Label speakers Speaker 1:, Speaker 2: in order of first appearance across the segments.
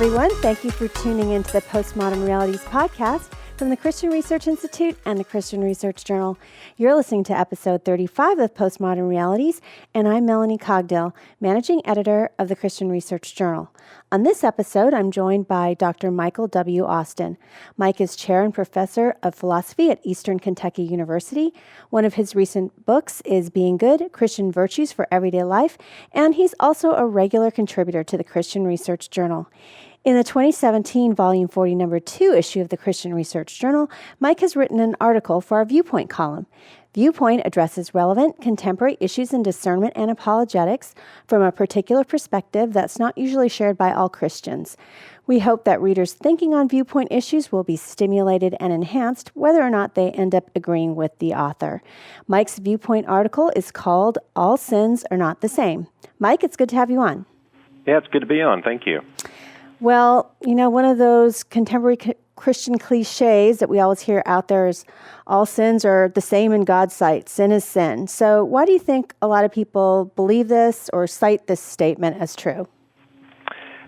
Speaker 1: everyone. Thank you for tuning into the Postmodern Realities podcast from the Christian Research Institute and the Christian Research Journal. You're listening to episode 35 of Postmodern Realities, and I'm Melanie Cogdill, managing editor of the Christian Research Journal. On this episode, I'm joined by Dr. Michael W. Austin. Mike is chair and professor of philosophy at Eastern Kentucky University. One of his recent books is Being Good, Christian Virtues for Everyday Life, and he's also a regular contributor to the Christian Research Journal. In the 2017 Volume 40, Number 2 issue of the Christian Research Journal, Mike has written an article for our Viewpoint column. Viewpoint addresses relevant contemporary issues in discernment and apologetics from a particular perspective that's not usually shared by all Christians. We hope that readers' thinking on Viewpoint issues will be stimulated and enhanced, whether or not they end up agreeing with the author. Mike's Viewpoint article is called All Sins Are Not the Same. Mike, it's good to have you on.
Speaker 2: Yeah, it's good to be on. Thank you.
Speaker 1: Well, you know, one of those contemporary Christian cliches that we always hear out there is all sins are the same in God's sight. Sin is sin. So why do you think a lot of people believe this or cite this statement as true?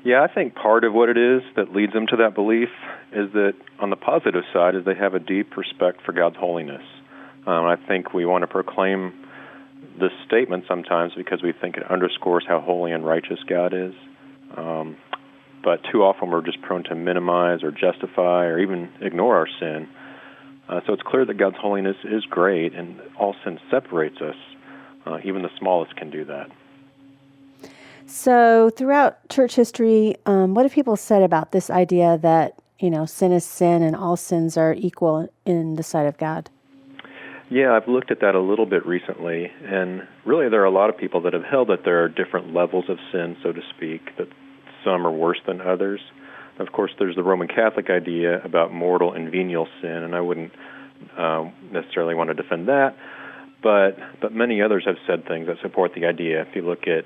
Speaker 2: Yeah, I think part of what it is that leads them to that belief is that on the positive side is they have a deep respect for God's holiness. I think we want to proclaim this statement sometimes because we think it underscores how holy and righteous God is. But too often we're just prone to minimize or justify or even ignore our sin. So it's clear that God's holiness is great, and all sin separates us. Even the smallest can do that.
Speaker 1: So throughout church history, what have people said about this idea that, you know, sin is sin and all sins are equal in the sight of God?
Speaker 2: Yeah, I've looked at that a little bit recently, and really there are a lot of people that have held that there are different levels of sin, so to speak, that some are worse than others. Of course, there's the Roman Catholic idea about mortal and venial sin, and I wouldn't necessarily want to defend that, but many others have said things that support the idea. If you look at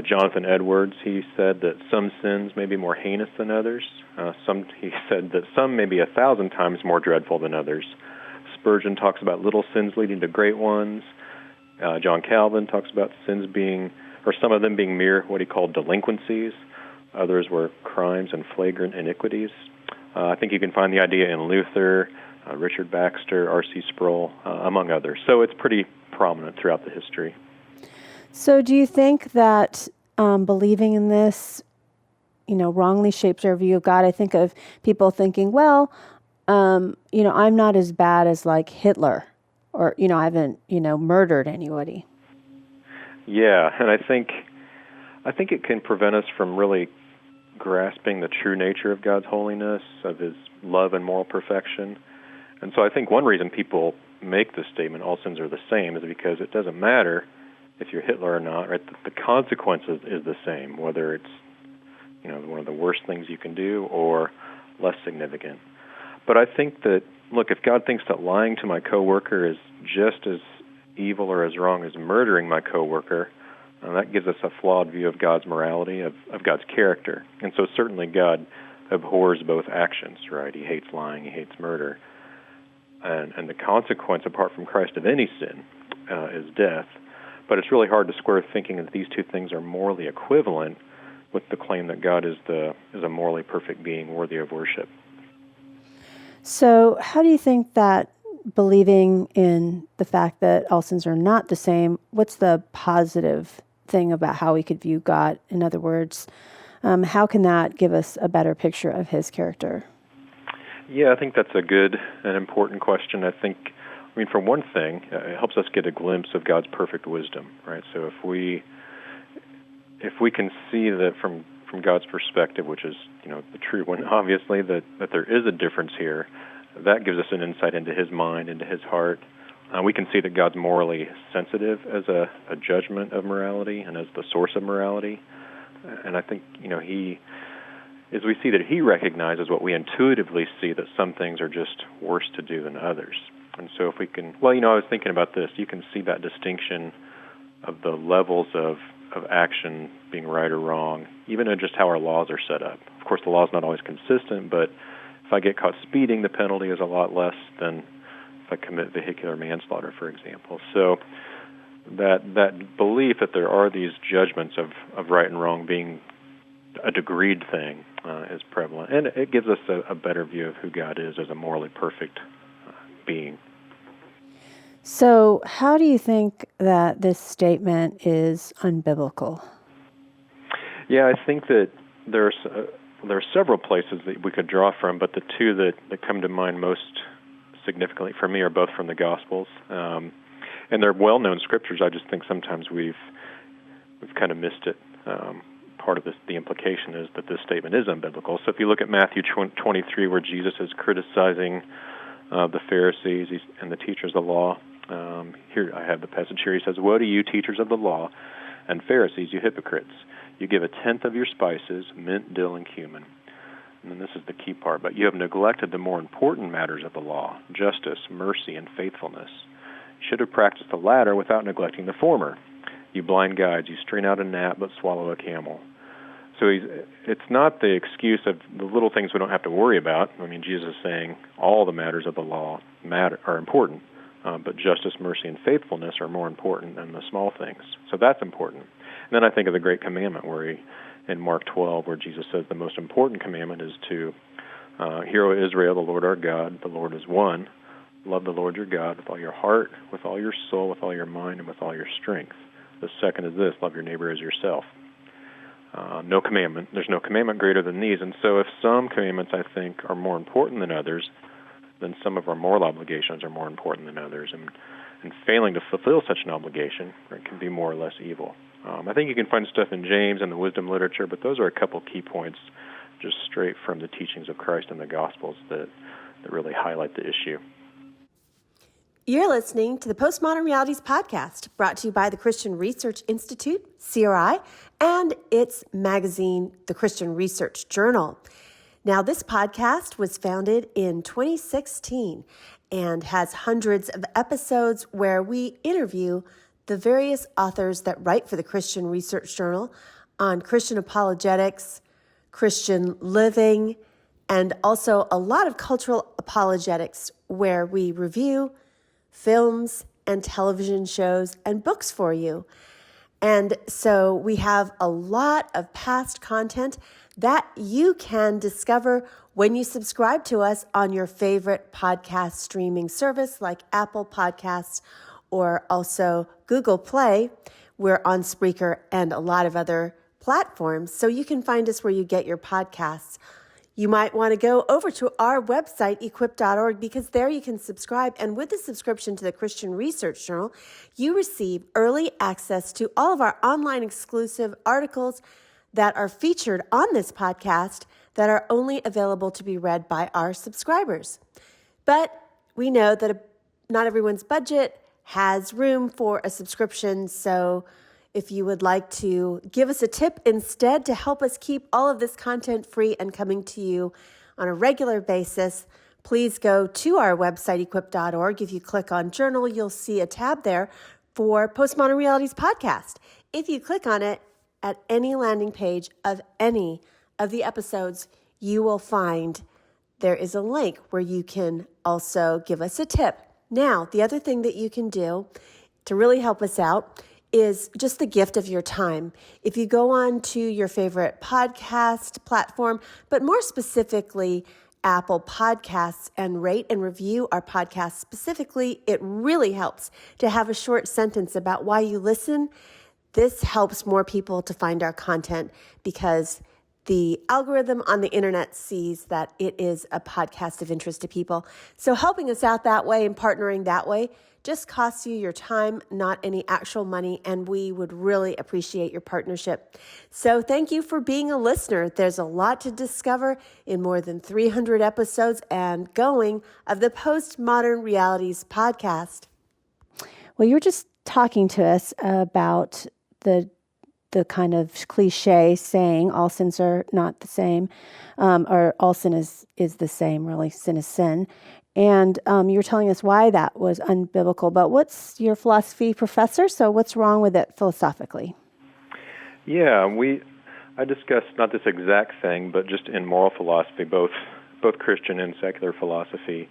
Speaker 2: Jonathan Edwards, he said that some sins may be more heinous than others. He said that some may be 1,000 times more dreadful than others. Spurgeon talks about little sins leading to great ones. John Calvin talks about sins being, or some of them being mere what he called delinquencies. Others were crimes and flagrant iniquities. I think you can find the idea in Luther, Richard Baxter, R.C. Sproul, among others. So it's pretty prominent throughout the history. So
Speaker 1: do you think that believing in this, you know, wrongly shapes our view of God? I think of people thinking, well, you know, I'm not as bad as like Hitler, or, you know, I haven't, you know, murdered anybody.
Speaker 2: Yeah, and I think it can prevent us from really grasping the true nature of God's holiness, of His love and moral perfection. And so I think one reason people make this statement, all sins are the same, is because it doesn't matter if you're Hitler or not, right? The consequence is the same, whether it's, you know, one of the worst things you can do or less significant. But I think that, look, if God thinks that lying to my coworker is just as evil or as wrong as murdering my coworker, that gives us a flawed view of God's morality, of God's character. And so certainly God abhors both actions, right? He hates lying, He hates murder. And the consequence, apart from Christ, of any sin is death. But it's really hard to square thinking that these two things are morally equivalent with the claim that God is a morally perfect being worthy of worship.
Speaker 1: So how do you think that believing in the fact that all sins are not the same, what's the positive thing about how we could view God? In other words, how can that give us a better picture of His character?
Speaker 2: Yeah, I think that's a good and important question. I mean, for one thing, it helps us get a glimpse of God's perfect wisdom, right? So if we can see that from God's perspective, which is, you know, the true one, obviously, that there is a difference here, that gives us an insight into His mind, into His heart. We can see that God's morally sensitive as a judgment of morality and as the source of morality. And I think, you know, as we see that He recognizes what we intuitively see, that some things are just worse to do than others. And so if we can, well, you know, I was thinking about this. You can see that distinction of the levels of action being right or wrong, even in just how our laws are set up. Of course, the law is not always consistent, but if I get caught speeding, the penalty is a lot less than if I commit vehicular manslaughter, for example. So that belief that there are these judgments of right and wrong being a degreed thing, is prevalent. And it gives us a better view of who God is as a morally perfect being.
Speaker 1: So how do you think that this statement is unbiblical?
Speaker 2: Yeah, I think that there are several places that we could draw from, but the two that come to mind most significantly for me are both from the Gospels. And they're well-known scriptures. I just think sometimes we've kind of missed it. Part of the implication is that this statement is unbiblical. So if you look at Matthew 23, where Jesus is criticizing the Pharisees and the teachers of the law, here I have the passage here. He says, "Woe to you, teachers of the law, and Pharisees, you hypocrites! You give a tenth of your spices, mint, dill, and cumin." And then this is the key part. "But you have neglected the more important matters of the law, justice, mercy, and faithfulness. You should have practiced the latter without neglecting the former. You blind guides, you strain out a gnat but swallow a camel." So it's not the excuse of the little things we don't have to worry about. I mean, Jesus is saying all the matters of the law are important, but justice, mercy, and faithfulness are more important than the small things. So that's important. And then I think of the Great Commandment, in Mark 12, where Jesus says the most important commandment is to hear, O Israel, the Lord our God, the Lord is one. Love the Lord your God with all your heart, with all your soul, with all your mind, and with all your strength. The second is this: love your neighbor as yourself. There's no commandment greater than these. And so if some commandments, I think, are more important than others, then some of our moral obligations are more important than others. And failing to fulfill such an obligation, it can be more or less evil. I think you can find stuff in James and the wisdom literature, but those are a couple key points just straight from the teachings of Christ in the Gospels that really highlight the issue.
Speaker 1: You're listening to the Postmodern Realities podcast, brought to you by the Christian Research Institute, CRI, and its magazine, the Christian Research Journal. Now, this podcast was founded in 2016 and has hundreds of episodes where we interview the various authors that write for the Christian Research Journal on Christian apologetics, Christian living, and also a lot of cultural apologetics where we review films and television shows and books for you. And so we have a lot of past content that you can discover when you subscribe to us on your favorite podcast streaming service like Apple Podcasts or also Google Play. We're on Spreaker and a lot of other platforms, so you can find us where you get your podcasts. You might want to go over to our website, equip.org, because there you can subscribe. And with the subscription to the Christian Research Journal, you receive early access to all of our online exclusive articles that are featured on this podcast that are only available to be read by our subscribers. But we know that not everyone's budget has room for a subscription, so if you would like to give us a tip instead to help us keep all of this content free and coming to you on a regular basis, please go to our website, equip.org. If you click on Journal, you'll see a tab there for Postmodern Realities Podcast. If you click on it at any landing page of any of the episodes, you will find there is a link where you can also give us a tip. Now, the other thing that you can do to really help us out is just the gift of your time. If you go on to your favorite podcast platform, but more specifically Apple Podcasts, and rate and review our podcast specifically, it really helps to have a short sentence about why you listen. This helps more people to find our content because the algorithm on the internet sees that it is a podcast of interest to people. So helping us out that way and partnering that way just costs you your time, not any actual money, and we would really appreciate your partnership. So thank you for being a listener. There's a lot to discover in more than 300 episodes and going of the Postmodern Realities podcast. Well, you were just talking to us about the kind of cliche saying, all sins are not the same, or all sin is the same, really. Sin is sin. And you were telling us why that was unbiblical. But what's your philosophy professor? So what's wrong with it philosophically?
Speaker 2: Yeah, I discussed not this exact thing, but just in moral philosophy, both Christian and secular philosophy,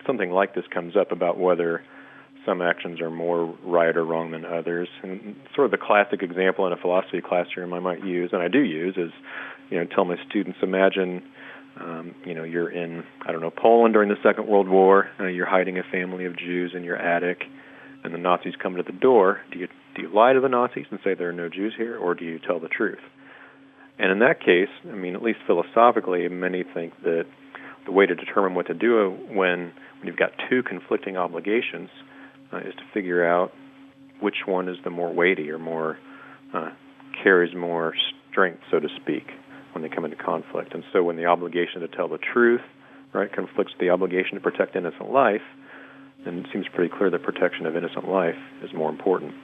Speaker 2: something like this comes up about whether some actions are more right or wrong than others. And sort of the classic example in a philosophy classroom I might use, and I do use, is tell my students, imagine, you're in, Poland during the Second World War. You're hiding a family of Jews in your attic, and the Nazis come to the door. Do you lie to the Nazis and say there are no Jews here, or do you tell the truth? And in that case, at least philosophically, many think that the way to determine what to do when you've got two conflicting obligations is to figure out which one is the more weighty or more carries more strength, so to speak, when they come into conflict. And so when the obligation to tell the truth, right, conflicts with the obligation to protect innocent life, then it seems pretty clear that protection of innocent life is more important.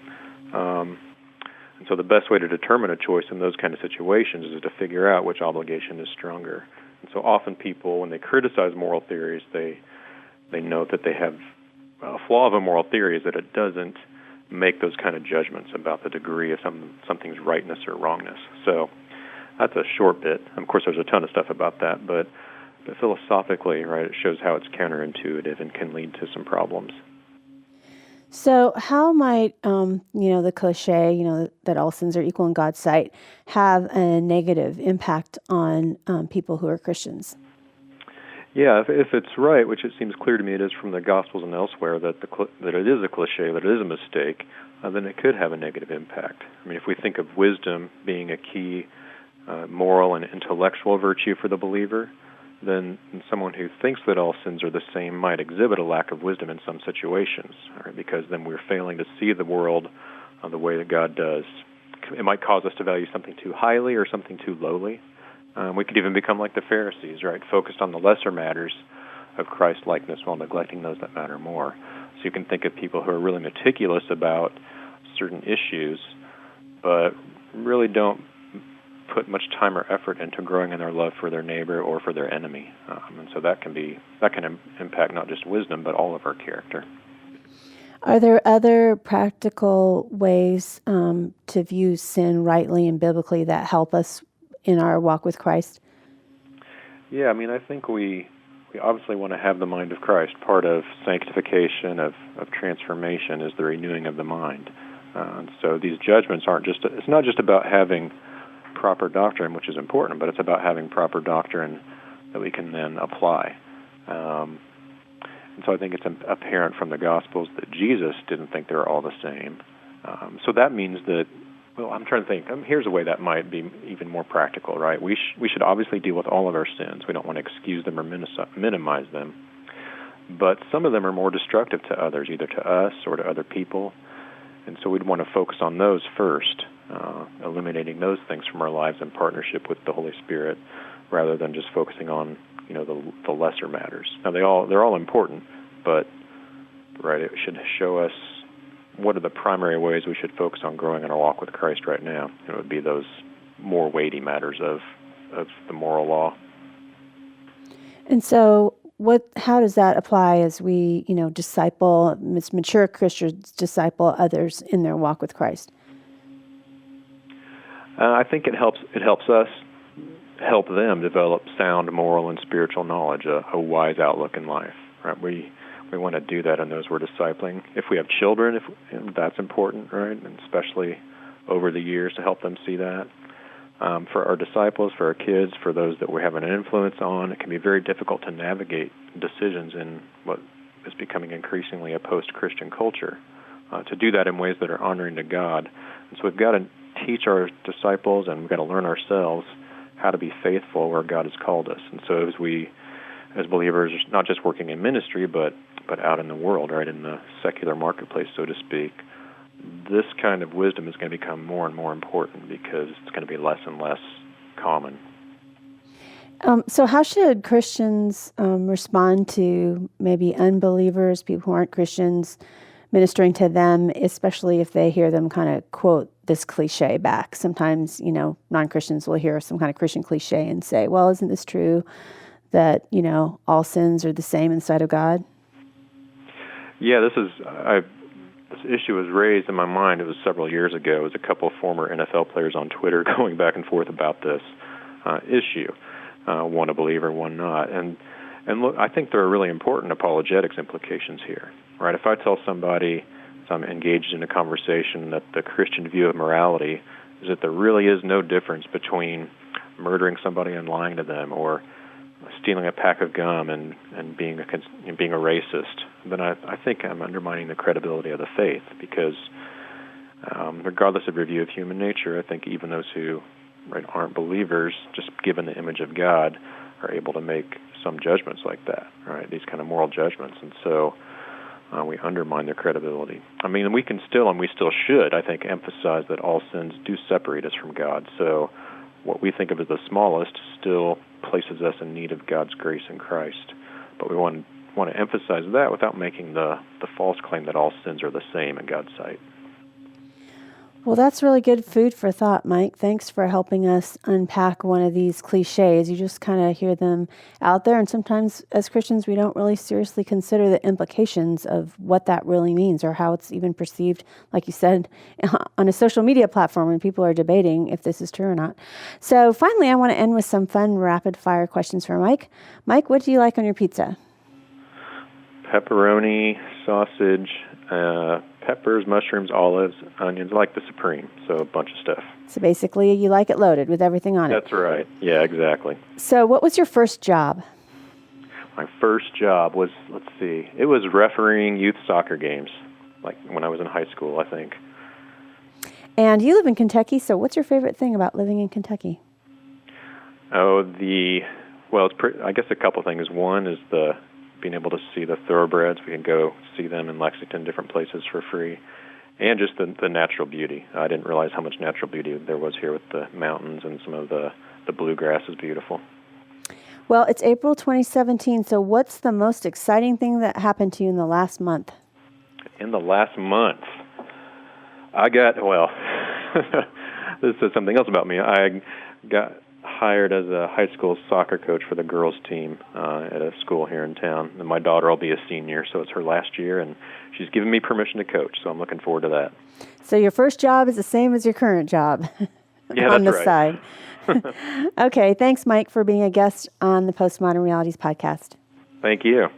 Speaker 2: And so the best way to determine a choice in those kind of situations is to figure out which obligation is stronger. And so often people, when they criticize moral theories, they note that they have a flaw of a moral theory is that it doesn't make those kind of judgments about the degree of something's rightness or wrongness. So that's a short bit. Of course, there's a ton of stuff about that, but philosophically, right, it shows how it's counterintuitive and can lead to some problems.
Speaker 1: So how might, the cliche, that all sins are equal in God's sight, have a negative impact on people who are Christians?
Speaker 2: Yeah, if it's right, which it seems clear to me it is from the Gospels and elsewhere, that it is a cliche, that it is a mistake, then it could have a negative impact. If we think of wisdom being a key moral and intellectual virtue for the believer, then someone who thinks that all sins are the same might exhibit a lack of wisdom in some situations, right? Because then we're failing to see the world the way that God does. It might cause us to value something too highly or something too lowly. We could even become like the Pharisees, right? Focused on the lesser matters of Christ-likeness while neglecting those that matter more. So you can think of people who are really meticulous about certain issues, but really don't put much time or effort into growing in their love for their neighbor or for their enemy. And so that can impact not just wisdom, but all of our character.
Speaker 1: Are there other practical ways to view sin rightly and biblically that help us in our walk with Christ?
Speaker 2: Yeah, I think we obviously want to have the mind of Christ. Part of sanctification, of transformation, is the renewing of the mind. So these judgments it's not just about having proper doctrine, which is important, but it's about having proper doctrine that we can then apply. And so I think it's apparent from the Gospels that Jesus didn't think they were all the same. So that means that, I'm trying to think, here's a way that might be even more practical, right? We should obviously deal with all of our sins. We don't want to excuse them or minimize them. But some of them are more destructive to others, either to us or to other people. And so we'd want to focus on those first, eliminating those things from our lives in partnership with the Holy Spirit, rather than just focusing on, the lesser matters. Now they're all important, but right, it should show us what are the primary ways we should focus on growing in our walk with Christ right now. It would be those more weighty matters of the moral law.
Speaker 1: And so how does that apply as we, disciple, mature Christians disciple others in their walk with Christ?
Speaker 2: I think it helps us help them develop sound moral and spiritual knowledge, a wise outlook in life. Right? We want to do that in those we're discipling. If we have children, that's important, right? And especially over the years to help them see that. For our disciples, for our kids, for those that we have an influence on, it can be very difficult to navigate decisions in what is becoming increasingly a post-Christian culture. To do that in ways that are honoring to God. And so we've got to teach our disciples, and we've got to learn ourselves how to be faithful where God has called us. And so as believers, not just working in ministry, but out in the world, right, in the secular marketplace, so to speak, this kind of wisdom is going to become more and more important because it's going to be less and less common.
Speaker 1: So how should Christians respond to maybe unbelievers, people who aren't Christians, ministering to them, especially if they hear them kind of quote this cliche back? Sometimes, non-Christians will hear some kind of Christian cliche and say, well, isn't this true that, all sins are the same in the sight of God?
Speaker 2: Yeah, this issue was raised in my mind. It was several years ago. It was a couple of former NFL players on Twitter going back and forth about this issue. One a believer, one not. And look, I think there are really important apologetics implications here. Right? If I tell somebody, as I'm engaged in a conversation, that the Christian view of morality is that there really is no difference between murdering somebody and lying to them, or stealing a pack of gum and being a racist, then I think I'm undermining the credibility of the faith, because regardless of your view of human nature, I think even those who aren't believers, just given the image of God, are able to make some judgments like that, right? These kind of moral judgments, and so we undermine their credibility. I mean, we can still, and we still should, I think, emphasize that all sins do separate us from God. So what we think of as the smallest still places us in need of God's grace in Christ. But we want to emphasize that without making the false claim that all sins are the same in God's sight.
Speaker 1: Well, that's really good food for thought, Mike. Thanks for helping us unpack one of these cliches. You just kind of hear them out there, and sometimes as Christians, we don't really seriously consider the implications of what that really means, or how it's even perceived, like you said, on a social media platform when people are debating if this is true or not. So finally, I want to end with some fun rapid-fire questions for Mike. Mike, what do you like on your pizza?
Speaker 2: Pepperoni, sausage, peppers, mushrooms, olives, onions, like the Supreme, so a bunch of stuff.
Speaker 1: So basically, you like it loaded with everything on it.
Speaker 2: That's right. Yeah, exactly.
Speaker 1: So what was your first job?
Speaker 2: My first job was, it was refereeing youth soccer games, like when I was in high school, I think.
Speaker 1: And you live in Kentucky, so what's your favorite thing about living in Kentucky?
Speaker 2: I guess a couple things. One is being able to see the thoroughbreds. We can go see them in Lexington, different places for free, and just the natural beauty. I didn't realize how much natural beauty there was here with the mountains, and some of the bluegrass is beautiful.
Speaker 1: Well, it's April 2017, so what's the most exciting thing that happened to you in the last month?
Speaker 2: In the last month, this is something else about me. I got hired as a high school soccer coach for the girls team at a school here in town. And my daughter will be a senior, so it's her last year, and she's given me permission to coach, so I'm looking forward to that.
Speaker 1: So your first job is the same as your current job.
Speaker 2: Yeah,
Speaker 1: on the
Speaker 2: right.
Speaker 1: side. Okay, thanks, Mike, for being a guest on the Postmodern Realities podcast.
Speaker 2: Thank you.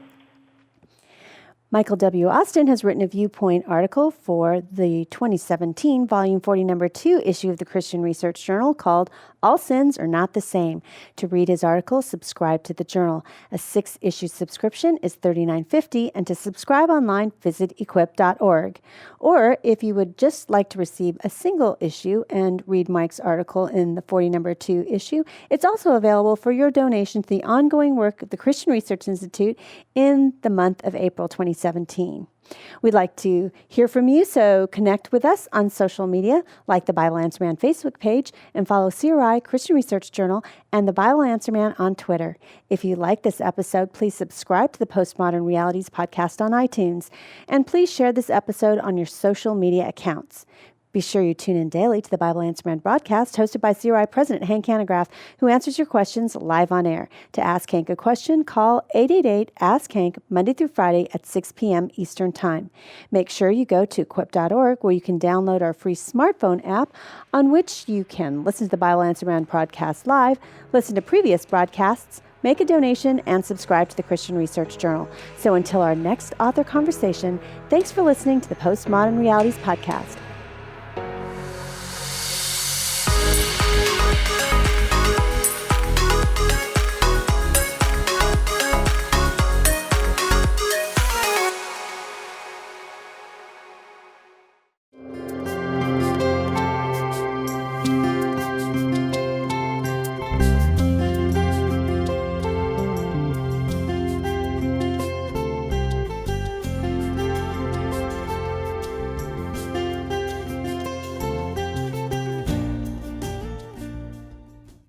Speaker 1: Michael W. Austin has written a viewpoint article for the 2017 Volume 40, Number 2 issue of the Christian Research Journal called All Sins Are Not the Same. To read his article, subscribe to the journal. A 6-issue subscription is $39.50, and to subscribe online, visit equip.org. Or if you would just like to receive a single issue and read Mike's article in the 40, Number 2 issue, it's also available for your donation to the ongoing work of the Christian Research Institute in the month of April 2017. We'd like to hear from you, so connect with us on social media, like the Bible Answer Man Facebook page, and follow CRI, Christian Research Journal, and the Bible Answer Man on Twitter. If you like this episode, please subscribe to the Postmodern Realities podcast on iTunes, and please share this episode on your social media accounts. Be sure you tune in daily to the Bible Answer Man broadcast hosted by CRI President Hank Hanegraaff, who answers your questions live on air. To ask Hank a question, call 888-ASK-HANK Monday through Friday at 6 p.m. Eastern Time. Make sure you go to equip.org, where you can download our free smartphone app on which you can listen to the Bible Answer Man broadcast live, listen to previous broadcasts, make a donation, and subscribe to the Christian Research Journal. So until our next author conversation, thanks for listening to the Postmodern Realities podcast.